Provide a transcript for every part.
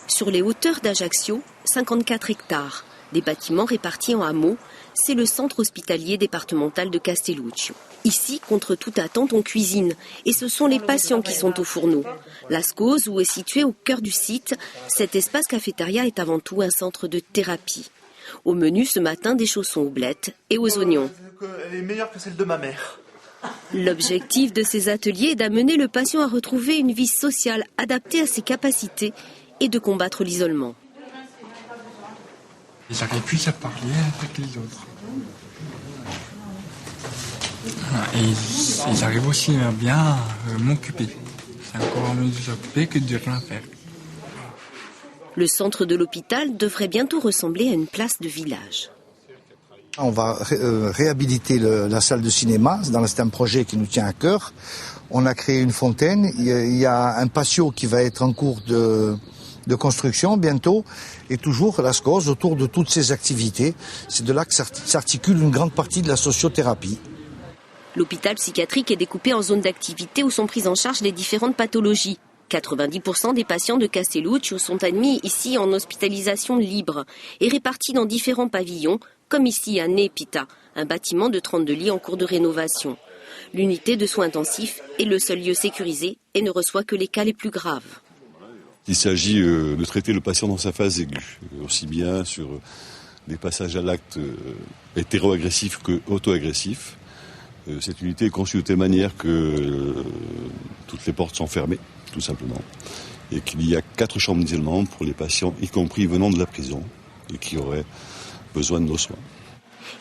Sur les hauteurs d'Ajaccio, 54 hectares, des bâtiments répartis en hameaux, c'est le centre hospitalier départemental de Castelluccio. Ici, contre toute attente, on cuisine et ce sont les patients qui sont au fourneau. Las Causes, où est situé au cœur du site, cet espace cafétéria est avant tout un centre de thérapie. Au menu ce matin, des chaussons aux blettes et aux oignons. Elle est meilleure que celle de ma mère. L'objectif de ces ateliers est d'amener le patient à retrouver une vie sociale adaptée à ses capacités et de combattre l'isolement. J'arrive plus à parler avec les autres. Et j'arrive aussi à bien m'occuper. C'est encore mieux de s'occuper que de rien faire. Le centre de l'hôpital devrait bientôt ressembler à une place de village. On va réhabiliter la salle de cinéma, c'est un projet qui nous tient à cœur. On a créé une fontaine, il y a un patio qui va être en cours de construction bientôt, et toujours Las Causes autour de toutes ces activités. C'est de là que s'articule une grande partie de la sociothérapie. L'hôpital psychiatrique est découpé en zones d'activité où sont prises en charge les différentes pathologies. 90% des patients de Castelluccio sont admis ici en hospitalisation libre et répartis dans différents pavillons, comme ici à Nepita, un bâtiment de 32 lits en cours de rénovation. L'unité de soins intensifs est le seul lieu sécurisé et ne reçoit que les cas les plus graves. Il s'agit de traiter le patient dans sa phase aiguë, aussi bien sur des passages à l'acte hétéro-agressifs que auto-agressifs. Cette unité est conçue de telle manière que toutes les portes sont fermées, tout simplement, et qu'il y a 4 chambres d'isolement pour les patients, y compris venant de la prison, et qui auraient besoin de nos soins.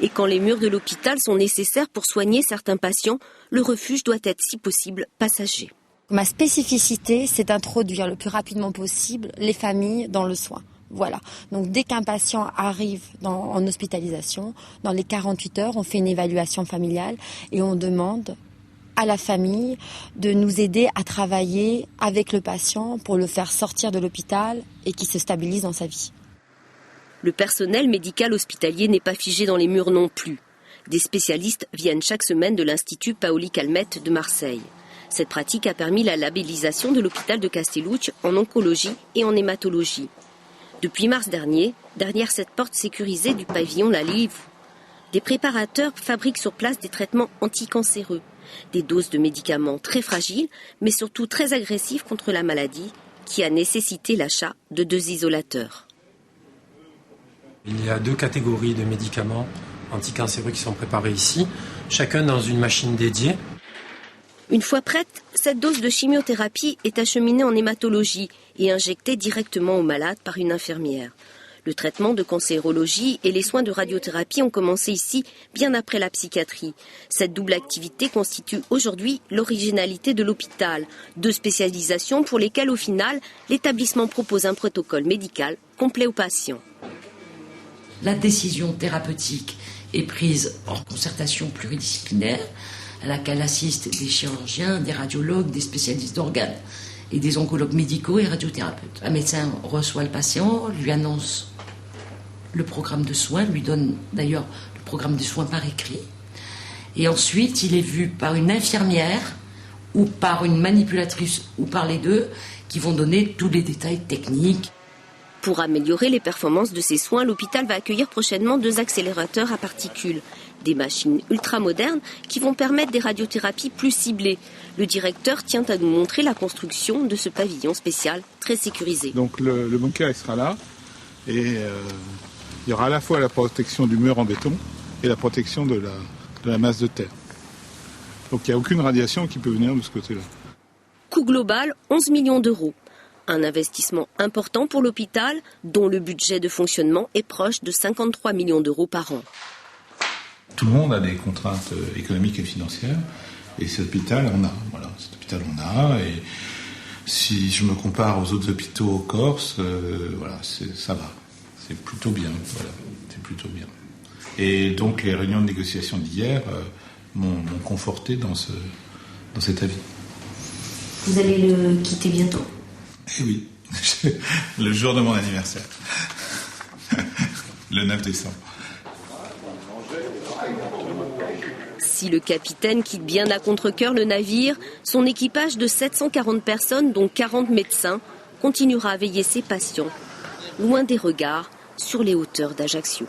Et quand les murs de l'hôpital sont nécessaires pour soigner certains patients, le refuge doit être, si possible, passager. Ma spécificité, c'est d'introduire le plus rapidement possible les familles dans le soin. Voilà. Donc dès qu'un patient arrive en hospitalisation, dans les 48 heures, on fait une évaluation familiale et on demande à la famille de nous aider à travailler avec le patient pour le faire sortir de l'hôpital et qu'il se stabilise dans sa vie. Le personnel médical hospitalier n'est pas figé dans les murs non plus. Des spécialistes viennent chaque semaine de l'Institut Paoli Calmette de Marseille. Cette pratique a permis la labellisation de l'hôpital de Castelluccio en oncologie et en hématologie. Depuis mars dernier, derrière cette porte sécurisée du pavillon La Live, des préparateurs fabriquent sur place des traitements anticancéreux, des doses de médicaments très fragiles, mais surtout très agressifs contre la maladie, qui a nécessité l'achat de 2 isolateurs. Il y a 2 catégories de médicaments anticancéreux qui sont préparés ici, chacun dans une machine dédiée. Une fois prête, cette dose de chimiothérapie est acheminée en hématologie et injectée directement au malade par une infirmière. Le traitement de cancérologie et les soins de radiothérapie ont commencé ici bien après la psychiatrie. Cette double activité constitue aujourd'hui l'originalité de l'hôpital. 2 spécialisations pour lesquelles au final, l'établissement propose un protocole médical complet aux patients. La décision thérapeutique est prise en concertation pluridisciplinaire à laquelle assistent des chirurgiens, des radiologues, des spécialistes d'organes et des oncologues médicaux et radiothérapeutes. Un médecin reçoit le patient, lui annonce le programme de soins, lui donne d'ailleurs le programme de soins par écrit. Et ensuite, il est vu par une infirmière ou par une manipulatrice ou par les 2 qui vont donner tous les détails techniques. Pour améliorer les performances de ces soins, l'hôpital va accueillir prochainement 2 accélérateurs à particules. Des machines ultramodernes qui vont permettre des radiothérapies plus ciblées. Le directeur tient à nous montrer la construction de ce pavillon spécial très sécurisé. Donc le bunker il sera là et il y aura à la fois la protection du mur en béton et la protection de la masse de terre. Donc il n'y a aucune radiation qui peut venir de ce côté-là. Coût global, 11 millions d'euros. Un investissement important pour l'hôpital dont le budget de fonctionnement est proche de 53 millions d'euros par an. Tout le monde a des contraintes économiques et financières, et cet hôpital en a. Voilà, cet hôpital en a, et si je me compare aux autres hôpitaux corse, voilà, ça va. C'est plutôt bien, voilà, c'est plutôt bien. Et donc les réunions de négociation d'hier m'ont conforté dans cet avis. Vous allez le quitter bientôt ? Eh oui, le jour de mon anniversaire, le 9 décembre. Si le capitaine quitte bien à contre-cœur le navire, son équipage de 740 personnes, dont 40 médecins, continuera à veiller ses patients, loin des regards sur les hauteurs d'Ajaccio.